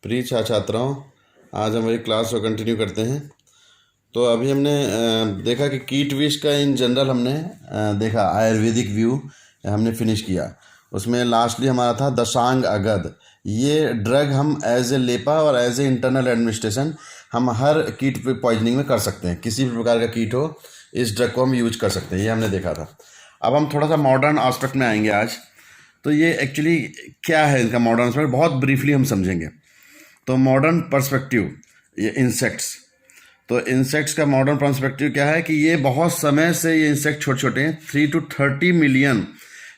प्रिय छात्राओं, आज हमारी क्लास को कंटिन्यू करते हैं। तो अभी हमने देखा कि कीट विष का इन जनरल हमने देखा, आयुर्वेदिक व्यू हमने फिनिश किया। उसमें लास्टली हमारा था दशांग अगध। ये ड्रग हम एज ए लेपा और एज ए इंटरनल एडमिनिस्ट्रेशन हम हर कीट पॉइजनिंग में कर सकते हैं। किसी भी प्रकार का कीट हो, इस ड्रग को हम यूज कर सकते हैं। ये हमने देखा था। अब हम थोड़ा सा मॉडर्न एस्पेक्ट में आएंगे आज। तो ये एक्चुअली क्या है, इनका मॉडर्न एस्पेक्ट बहुत ब्रीफली हम समझेंगे। तो मॉडर्न पर्सपेक्टिव, ये इंसेक्ट्स। तो इंसेक्ट्स का मॉडर्न पर्सपेक्टिव क्या है कि ये बहुत समय से ये इंसेक्ट छोटे छोटे हैं, 3 to 30 million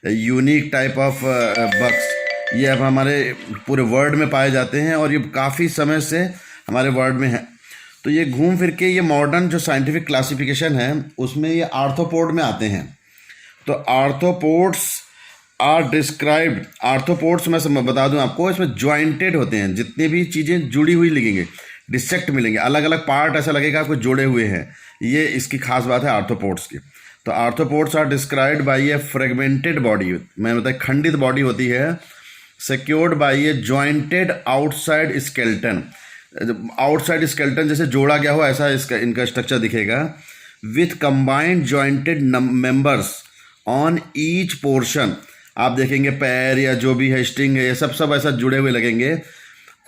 unique type of bugs ये अब हमारे पूरे वर्ल्ड में पाए जाते हैं और ये काफ़ी समय से हमारे वर्ल्ड में है। तो ये घूम फिर के ये मॉडर्न जो साइंटिफिक क्लासिफिकेशन है उसमें ये आर्थ्रोपोड में आते हैं। तो आर्थ्रोपोड्स आर डिस्क्राइब्ड, आर्थ्रोपोड्स मैं बता दूं आपको, इसमें ज्वाइंटेड होते हैं। जितनी भी चीज़ें जुड़ी हुई लगेंगे, डिसेक्ट मिलेंगे, अलग अलग पार्ट ऐसा लगेगा आपको जोड़े हुए हैं। ये इसकी खास बात है आर्थ्रोपोड्स की। तो arthropods are described by a fragmented body, मैं बताया खंडित बॉडी होती है, secured by a jointed outside skeleton. Outside skeleton जैसे जोड़ा गया हो ऐसा इसका इनका स्ट्रक्चर दिखेगा, with combined jointed members on each portion. आप देखेंगे पैर या जो भी है, स्टिंग है, ये सब ऐसा जुड़े हुए लगेंगे।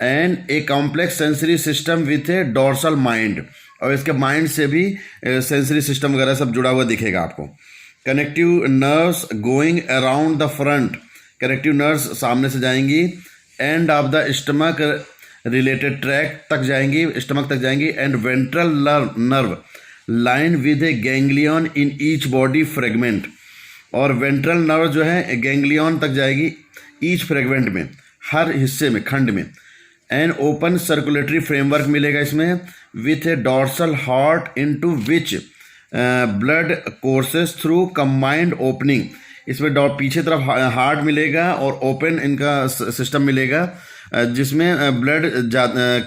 And a complex sensory system with A dorsal mind, और इसके माइंड से भी सेंसरी सिस्टम वगैरह सब जुड़ा हुआ दिखेगा आपको। Connective nerves going around the front, connective nerves सामने से जाएंगी, end of the stomach related track तक जाएंगी, स्टमक तक जाएंगी। And ventral nerve line with A ganglion in each body fragment, और वेंट्रल नर्व जो है गैंग्लियन तक जाएगी ईच फ्रेगमेंट में, हर हिस्से में, खंड में। एंड ओपन सर्कुलेटरी फ्रेमवर्क मिलेगा इसमें, with A dorsal heart into which blood courses through combined opening. इसमें पीछे तरफ हार्ट मिलेगा और ओपन इनका सिस्टम मिलेगा, जिसमें ब्लड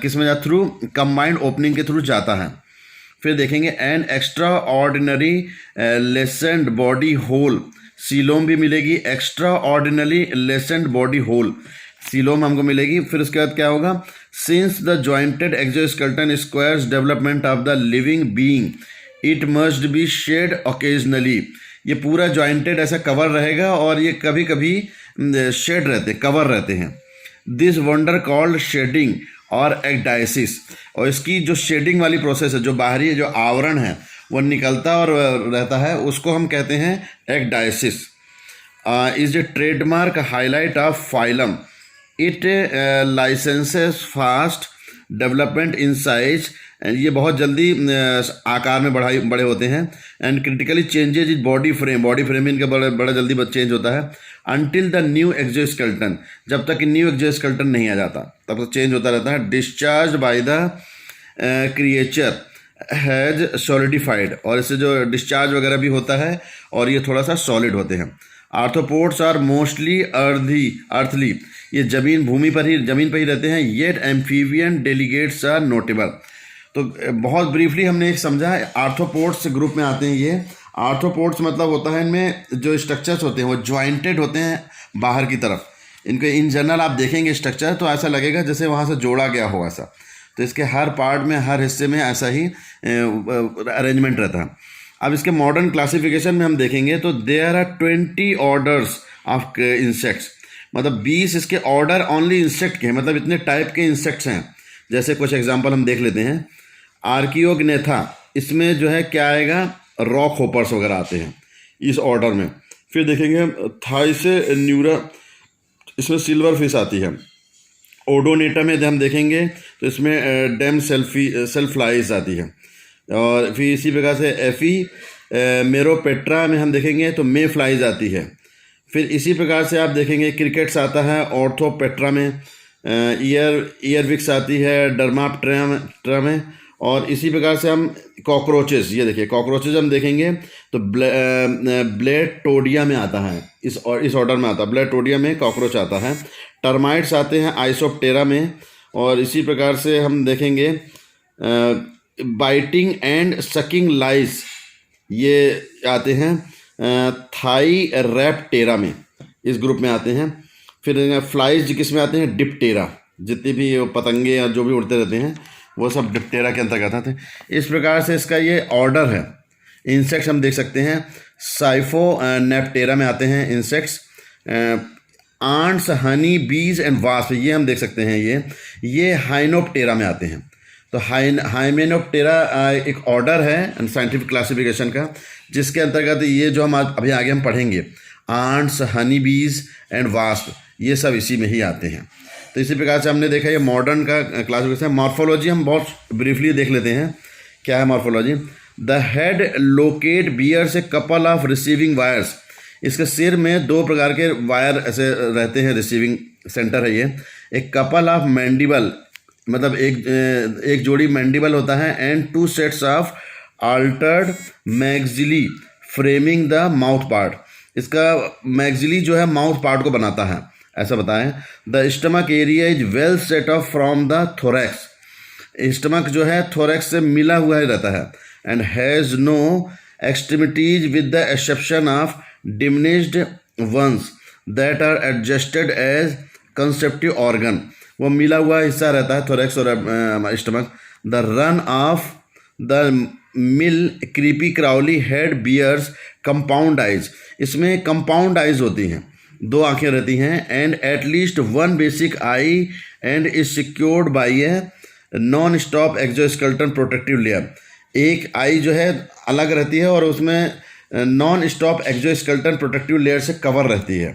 किस में थ्रू कंबाइंड ओपनिंग के थ्रू जाता है। फिर देखेंगे an extraordinary lessened body hole, coelom भी मिलेगी, extraordinary lessened body hole coelom हमको मिलेगी। फिर उसके बाद क्या होगा, since the jointed exoskeleton acquires development of the living being it must be shed occasionally. ये पूरा जॉइंटेड ऐसा कवर रहेगा और ये कभी कभी शेड रहते, कवर रहते हैं। दिस वंडर कॉल्ड शेडिंग और एक्डाइसिस, और इसकी जो शेडिंग वाली प्रोसेस है, जो बाहरी जो आवरण है वो निकलता और रहता है, उसको हम कहते हैं ecdysis. Is a trademark highlight of phylum, it licenses fast development in size, ये बहुत जल्दी आकार में बड़े होते हैं। And critically changes is body frame इनका बड़ा जल्दी चेंज होता है। अनटिल द न्यू एक्सोस्केलेटन, जब तक न्यू एक्सोस्केलेटन नहीं आ जाता तब तक चेंज होता रहता है। Discharge by the creature has solidified, और इससे जो डिस्चार्ज वगैरह भी होता है और ये थोड़ा सा सॉलिड होते हैं। आर्थ्रोपोड्स आर मोस्टली अर्थली, ये जमीन पर ही रहते हैं। Yet amphibian delegates are notable. तो बहुत ब्रीफली हमने एक समझा है, आर्थ्रोपोड्स ग्रुप में आते हैं ये। आर्थ्रोपोड्स मतलब होता है इनमें जो स्ट्रक्चर्स होते हैं वो ज्वाइंटेड होते हैं बाहर की तरफ। इनको इन जनरल आप देखेंगे स्ट्रक्चर तो ऐसा लगेगा जैसे वहाँ से जोड़ा गया हो ऐसा। तो इसके हर पार्ट में, हर हिस्से में ऐसा ही अरेंजमेंट रहता है। अब इसके मॉडर्न क्लासिफिकेशन में हम देखेंगे तो there are 20 orders of insects, मतलब 20 इसके ऑर्डर ओनली इंसेक्ट के हैं, मतलब इतने टाइप के इंसेक्ट्स हैं। जैसे कुछ एग्जांपल हम देख लेते हैं। आर्कियोग्नेथा, इसमें जो है क्या आएगा, रॉक होपर्स वगैरह आते हैं इस ऑर्डर में। फिर देखेंगे थाइसे न्यूरा, इसमें सिल्वर फिश आती है। ओडोनेटा में हम देखेंगे तो इसमें डेम सेल्फ्लाइज आती है। और फिर इसी प्रकार से एफी मेरोपेट्रा में हम देखेंगे तो मे फ्लाइज आती है। फिर इसी प्रकार से आप देखेंगे क्रिकेट्स आता है ऑर्थोपेट्रा में, ईयरविक्स आती है डर्माप्टेरा में। और इसी प्रकार से हम कॉकरोचेस, ये देखिए कॉकरोचेस हम देखेंगे तो ब्लेटोडिया में आता है, इस ऑर्डर में आता है, ब्लेटोडिया में कॉकरोच आता है। टर्माइट्स आते हैं आइसोप्टेरा में। और इसी प्रकार से हम देखेंगे बाइटिंग एंड सकिंग लाइस, ये आते हैं थाईरैप्टेरा में, इस ग्रुप में आते हैं। फिर फ्लाइज किस में आते हैं, डिप्टेरा, जितनी भी पतंगे या जो भी उड़ते रहते हैं वो सब डिप्टेरा के अंतर्गत आते हैं। इस प्रकार से इसका ये ऑर्डर है। इंसेक्ट्स हम देख सकते हैं, साइफोनेप्टेरा में आते हैं इंसेक्ट्स। आंट्स, हनी बीज एंड वास्प, ये हम देख सकते हैं, ये हाइनोप्टेरा में आते हैं। तो हाइमेनोप्टेरा एक ऑर्डर है साइंटिफिक क्लासिफिकेशन का, जिसके अंतर्गत ये जो हम अभी आगे हम पढ़ेंगे, आंट्स, हनी बीज एंड वास्प, ये सब इसी में ही आते हैं। तो इसी प्रकार से हमने देखा ये मॉडर्न का क्लासिफिकेशन। मॉर्फोलॉजी हम बहुत ब्रीफली देख लेते हैं, क्या है morphology. The head locate bears a couple of receiving wires, इसके सिर में 2 प्रकार के वायर ऐसे रहते हैं, रिसीविंग सेंटर है ये। एक कपल ऑफ मैंडिबल, मतलब एक जोड़ी मैंडिबल होता है, and 2 sets of altered maxillae framing the mouth part, इसका मैग्जिली जो है माउथ पार्ट को बनाता है, ऐसा बताएं। The stomach area is well set off from the thorax, stomach जो है थोरैक्स से मिला हुआ ही रहता है। And has no extremities with the exception of diminished ones that are adjusted as conceptive organ, वो मिला हुआ हिस्सा रहता है थोरैक्स और stomach. The run of the mill creepy crawly head bears compound eyes, इसमें कंपाउंड आइज होती हैं, 2 आँखें रहती हैं। And at least 1 basic eye and is secured by a non stop exoskeleton protective layer, एक आई जो है अलग रहती है और उसमें non stop exoskeleton protective layer से कवर रहती है।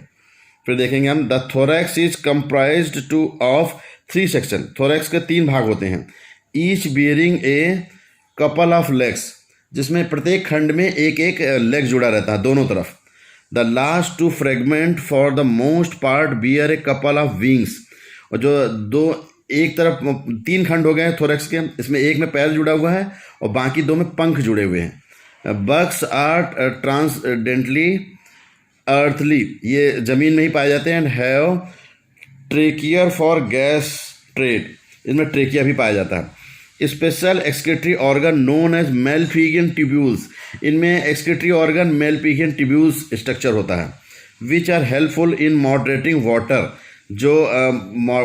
फिर देखेंगे हम, the thorax is comprised to of 3 section, thorax के 3 भाग होते हैं, each bearing A couple of legs, जिसमें प्रत्येक खंड में एक एक लेग जुड़ा रहता है दोनों तरफ। The last 2 fragment for the most part bear a couple of wings, और जो एक तरफ 3 खंड हो गए थोरैक्स के, इसमें एक में पैर जुड़ा हुआ है और बाकी 2 में पंख जुड़े हुए हैं। बग्स आर ट्रांसडेंटली अर्थली, ये जमीन में ही पाए जाते हैं। And have tracheae for gas trade, इसमें ट्रेकिया भी पाया जाता है। Special excretory organ known as Malpighian tubules, इनमें excretory organ Malpighian tubules structure होता है। Which are helpful in moderating water, जो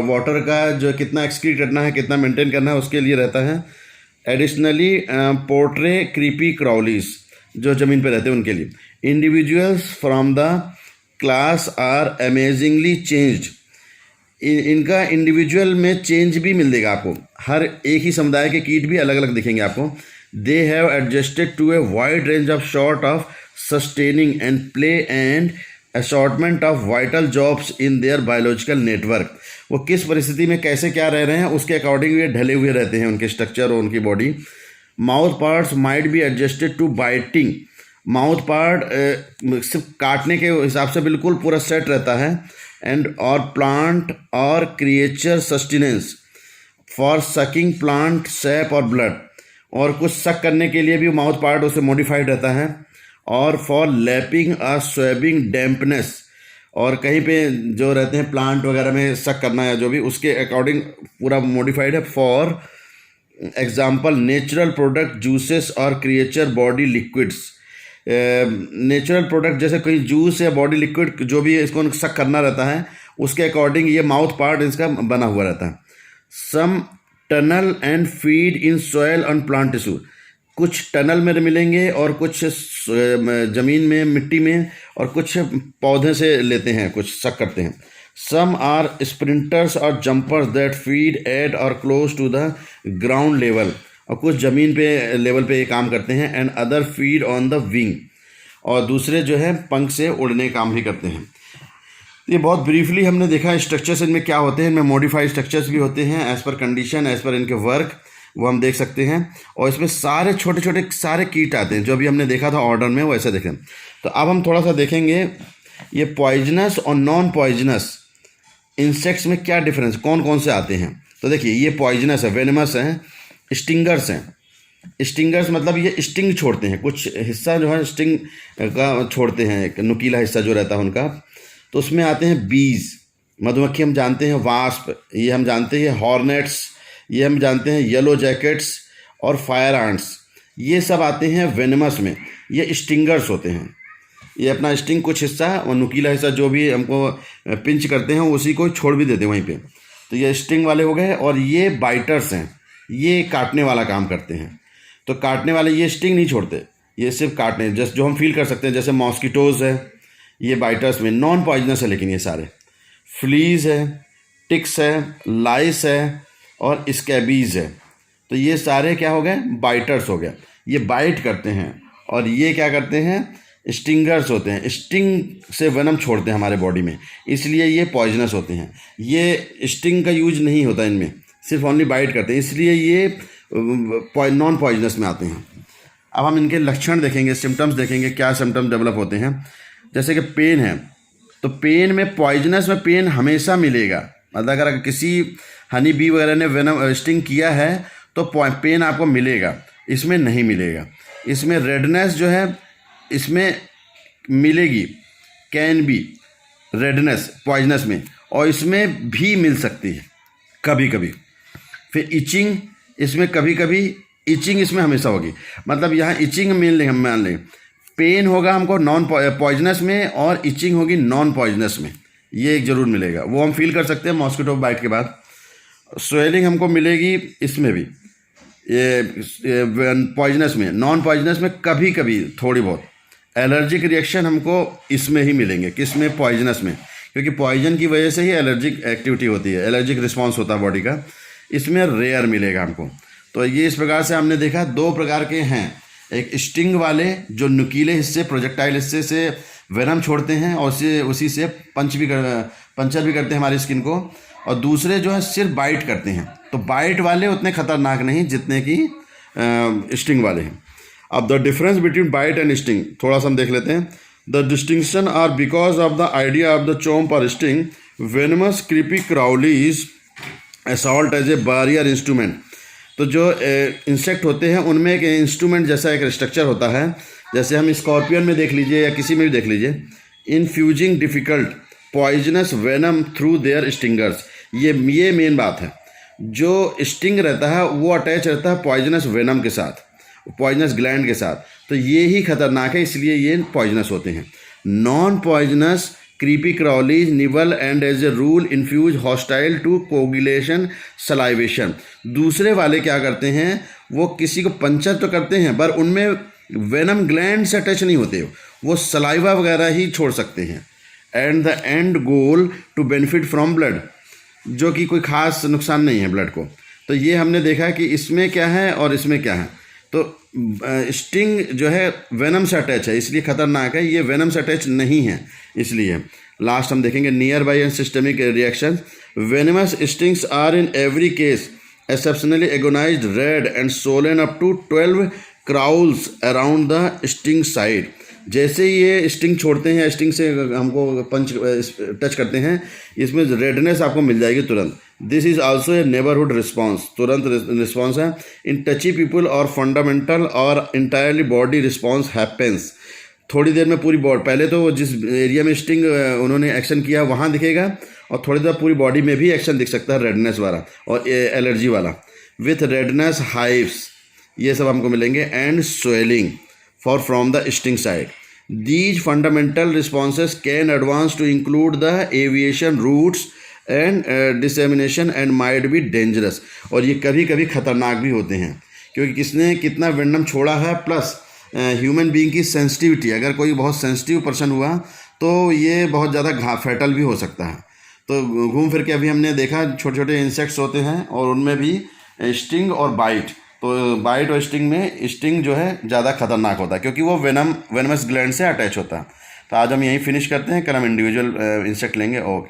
वाटर का जो कितना एक्सक्रीट करना है, कितना मेंटेन करना है, उसके लिए रहता है। एडिशनली पोर्ट्रे क्रीपी क्राउलीज, जो ज़मीन पे रहते हैं उनके लिए। Individuals from the class are amazingly changed, इनका इंडिविजुअल में चेंज भी मिल देगा आपको, हर एक ही समुदाय के कीट भी अलग अलग दिखेंगे आपको। They have adjusted to a wide range of short of sustaining and play and assortment of vital jobs in their biological network, वो किस परिस्थिति में कैसे क्या रह रहे हैं उसके अकॉर्डिंग ये ढले हुए रहते हैं, उनके स्ट्रक्चर और उनकी body. Mouth parts might be adjusted to biting, mouth part सिर्फ काटने के हिसाब से बिल्कुल पूरा सेट रहता है। एंड और प्लांट और creature sustenance for sucking plant SAP और ब्लड, और कुछ सक करने के लिए भी माउथ पार्ट उससे मॉडिफाइड रहता है। और फॉर लैपिंग और स्वेबिंग डैम्पनेस, और कहीं पे जो रहते हैं प्लांट वगैरह में सक करना या जो भी उसके अकॉर्डिंग पूरा मॉडिफाइड है। For example natural product juices और creature body liquids, natural product जैसे कोई जूस या बॉडी लिक्विड जो भी इसको सक करना रहता है उसके अकॉर्डिंग ये माउथ पार्ट इसका बना हुआ रहता है। Some tunnel and feed in soil and plant tissue, कुछ टनल में मिलेंगे और कुछ ज़मीन में मिट्टी में, और कुछ पौधे से लेते हैं, कुछ सक करते हैं। सम आर स्प्रिंटर्स और जंपर्स दैट फीड एट और close to the ground level, और कुछ ज़मीन पे लेवल पे ये काम करते हैं। And other feed on the wing, और दूसरे जो है पंख से उड़ने काम भी करते हैं। ये बहुत ब्रीफली हमने देखा स्ट्रक्चर्स इनमें क्या होते हैं। इनमें मॉडिफाइड स्ट्रक्चर्स भी होते हैं as per condition, as per इनके वर्क, वो हम देख सकते हैं। और इसमें सारे छोटे छोटे सारे कीट आते हैं जो अभी हमने देखा था ऑर्डर में, वैसे देखें। तो अब हम थोड़ा सा देखेंगे ये पॉइजनस और नॉन पॉइजनस इंसेक्ट्स में क्या डिफरेंस, कौन कौन से आते हैं। तो देखिए ये पॉइजनस है, वेनमस हैं, स्टिंगर्स हैं। स्टिंगर्स मतलब ये स्टिंग छोड़ते हैं, कुछ हिस्सा जो है स्टिंग का छोड़ते हैं, एक नुकीला हिस्सा जो रहता है उनका। तो उसमें आते हैं बीज, मधुमक्खी हम जानते हैं, वास्प ये हम जानते हैं, हॉर्नेट्स ये हम जानते हैं, येलो जैकेट्स और फायर आंट्स, ये सब आते हैं वेनमस में। ये स्टिंगर्स होते हैं, ये अपना स्टिंग कुछ हिस्सा और नुकीला हिस्सा जो भी हमको पिंच करते हैं उसी को छोड़ भी देते हैं वहीं पे। तो ये स्टिंग वाले हो गए, और ये बाइटर्स हैं, ये काटने वाला काम करते हैं। तो काटने वाले ये स्टिंग नहीं छोड़ते, ये सिर्फ काटने, जैसे जो हम फील कर सकते हैं, जैसे मॉस्किटोज़ है, ये बाइटर्स में नॉन पॉइजनस है, लेकिन ये सारे फ्लीज है, टिक्स है, लाइस है और स्कैबीज है। तो ये सारे क्या हो गए, बाइटर्स हो गए, ये बाइट करते हैं। और ये क्या करते हैं, स्टिंगर्स होते हैं, स्टिंग से वेनम छोड़ते हैं हमारे बॉडी में, इसलिए ये पॉइजनस होते हैं। ये स्टिंग का यूज नहीं होता इनमें, सिर्फ ओनली बाइट करते हैं, इसलिए ये नॉन पॉइजनस में आते हैं। अब हम इनके लक्षण देखेंगे, सिम्टम्स देखेंगे, क्या सिम्टम्स डेवलप होते हैं। जैसे कि पेन है, तो पेन में, पॉइजनस में पेन हमेशा मिलेगा। मतलब अगर किसी हनी बी वगैरह ने वेनम स्टिंग किया है तो पेन आपको मिलेगा, इसमें नहीं मिलेगा। इसमें रेडनेस जो है इसमें मिलेगी, कैन बी रेडनेस पॉइजनस में, और इसमें भी मिल सकती है कभी कभी। फिर इचिंग, इसमें कभी कभी इचिंग इसमें हमेशा होगी। मतलब यहाँ इचिंग मान लें पेन होगा हमको नॉन पॉइजनस में, और इचिंग होगी नॉन पॉइजनस में, ये एक ज़रूर मिलेगा, वो हम फील कर सकते हैं मॉस्किटो बाइट के बाद। स्वेलिंग हमको मिलेगी इसमें भी, ये पॉइजनस में, नॉन पॉइजनस में कभी कभी थोड़ी बहुत। एलर्जिक रिएक्शन हमको इसमें ही मिलेंगे, किस में, पॉइजनस में, क्योंकि पॉइजन की वजह से ही एलर्जिक एक्टिविटी होती है, एलर्जिक रिस्पॉन्स होता है बॉडी का, इसमें रेयर मिलेगा हमको। तो ये इस प्रकार से हमने देखा, दो प्रकार के हैं, एक स्टिंग वाले जो नुकीले हिस्से, प्रोजेक्टाइल हिस्से से वेनम छोड़ते हैं और उसी से पंचर भी करते हैं हमारी स्किन को, और दूसरे जो है सिर्फ बाइट करते हैं। तो बाइट वाले उतने खतरनाक नहीं जितने कि स्टिंग वाले हैं। अब the difference between bite and sting थोड़ा सा हम देख लेते हैं। The distinction are because of the idea of the chomp और sting, venomous creepy crawlies assault as a barrier instrument. तो जो इंसेक्ट होते हैं उनमें एक इंस्ट्रूमेंट जैसा एक स्ट्रक्चर होता है, जैसे हम स्कॉर्पियन में देख लीजिए या किसी में भी देख लीजिए, infusing difficult poisonous venom through their stingers. ये मेन बात है, जो स्टिंग रहता है वो अटैच रहता है पॉइजनस वेनम के साथ, पॉइजनस ग्लैंड के साथ, तो ये ही खतरनाक है, इसलिए ये पॉइजनस होते हैं। Non poisonous creepy crawlies nibble and as a rule infuse hostile to coagulation salivation. दूसरे वाले क्या करते हैं, वो किसी को पंचर तो करते हैं पर उनमें वेनम ग्लैंड से अटैच नहीं होते, वो सलाइवा वगैरह ही छोड़ सकते हैं। And the end goal to benefit from blood, जो कि कोई खास नुकसान नहीं है ब्लड को। तो ये हमने देखा कि इसमें क्या है और इसमें क्या है। तो स्टिंग जो है वेनम से अटैच है, इसलिए खतरनाक है, ये वेनम से अटैच नहीं है, इसलिए। लास्ट हम देखेंगे nearby and systemic reaction. Venomous stings are in every case exceptionally agonized, red and swollen up to 12 crawls around the sting side. जैसे ये स्टिंग छोड़ते हैं, स्टिंग से हमको पंच टच करते हैं, इसमें रेडनेस आपको मिल जाएगी तुरंत। This is also a neighbourhood response, तुरंत रिस्पॉन्स है। इन टची पीपल और फंडामेंटल और इंटायरली बॉडी रिस्पॉन्स हैपेंस। थोड़ी देर में पूरी बॉडी, पहले तो जिस एरिया में स्टिंग उन्होंने एक्शन किया वहाँ दिखेगा, और थोड़ी देर पूरी बॉडी में भी एक्शन दिख सकता है, रेडनेस वाला और एलर्जी वाला, विथ रेडनेस हाइव्स, ये सब हमको मिलेंगे, and swelling for from the sting side. These fundamental responses can advance to include the aviation routes and dissemination and might be dangerous। और ये कभी कभी खतरनाक भी होते हैं, क्योंकि किसने कितना वेनम छोड़ा है, प्लस ह्यूमन बीइंग की सेंसिटिविटी, अगर कोई बहुत सेंसिटिव पर्सन हुआ तो ये बहुत ज़्यादा फैटल भी हो सकता है। तो घूम फिर के अभी हमने देखा छोटे छोटे इंसेक्ट्स होते हैं और उनमें भी स्टिंग और बाइट, तो बाइट और स्टिंग में स्टिंग जो है ज़्यादा खतरनाक होता है, क्योंकि वो वेनमस ग्लैंड से अटैच होता है। तो आज हम यहीं फिनिश करते हैं, कल हम इंडिविजुअल इंसेक्ट लेंगे। ओके।